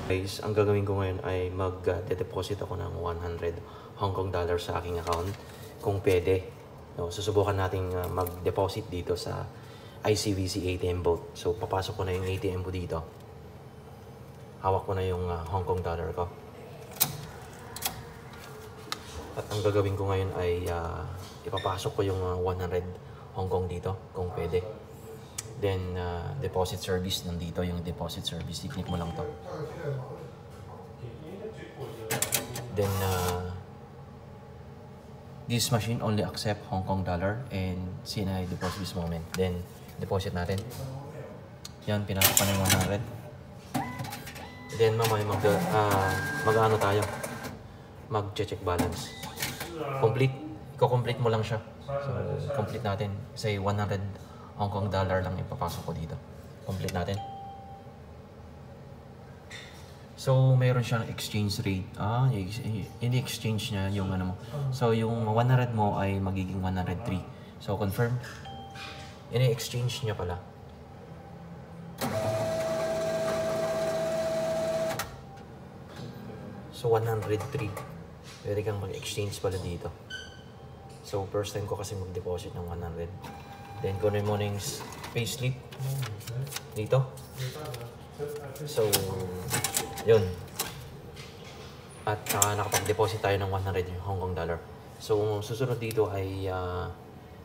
Guys, ang gagawin ko ngayon ay mag-deposit ako ng 100 Hong Kong dollar sa aking account kung pwede. No, susubukan nating mag-deposit dito sa ICBC ATM Vault. So papasok ko na yung ATM ko dito. Hawak ko na yung Hong Kong dollar ko. At ang gagawin ko ngayon ay ipapasok ko yung 100 Hong Kong dito kung pwede. Then deposit service, nandito yung deposit service. I-click mo lang to. Then this machine only accept Hong Kong dollar and CNI deposit this moment. Then deposit natin. Yan, pinasok pa na yung 100. Then mamaya mag-ano tayo, mag-check balance. Complete, i-complete mo lang siya. So complete natin. Say 100 Hong Kong dollar lang ipapasok ko dito. Complete natin. So mayroon siyang exchange rate. Ini-exchange niya yung ano mo. So yung 100 mo ay magiging 103. So confirm. Ini-exchange niya pala. So 103. Pwede kang mag-exchange pala dito. So first time ko kasi mag-deposit ng 100. Then kunin mo na yung payslip dito. So yun. At nakapag-deposit tayo ng 100 Hong Kong dollar. So susunod dito ay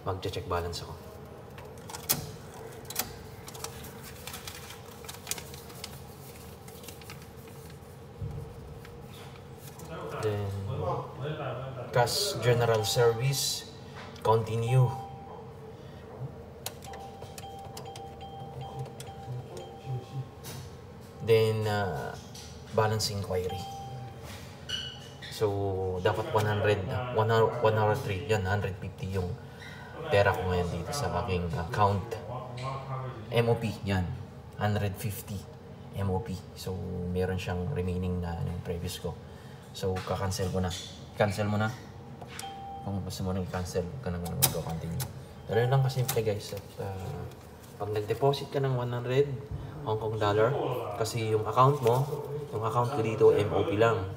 mag-check balance ako. Then cash general service, continue. Then balance inquiry. So dapat 103 yan, 150 yung pera ko ngayon dito sa aking account. MOP yan, 150 MOP. So meron siyang remaining na yung previous ko. So ka-cancel ko na. Cancel mo na. Kung gusto mo nang i-cancel, huwag ka nang mag-continue. Pero yun lang kasimple guys. At pag nag-deposit ka ng 100 Hong Kong dollar, kasi yung account mo, yung account ko dito MOP lang.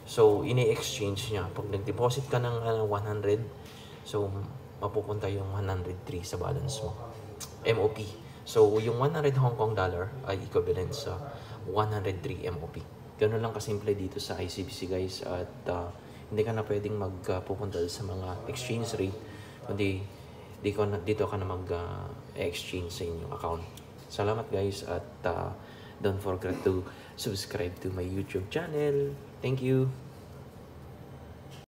So ini-exchange niya. Pag nag-deposit ka ng 100, so mapupunta yung 103 sa balance mo. MOP. So yung 100 Hong Kong dollar ay equivalent sa 103 MOP. Ganun lang kasimple dito sa ICBC guys. At hindi ka na pwedeng magpupunta sa mga exchange rate, kundi dito ka na mag-exchange sa inyong account. Salamat guys, at don't forget to subscribe to my YouTube channel. Thank you.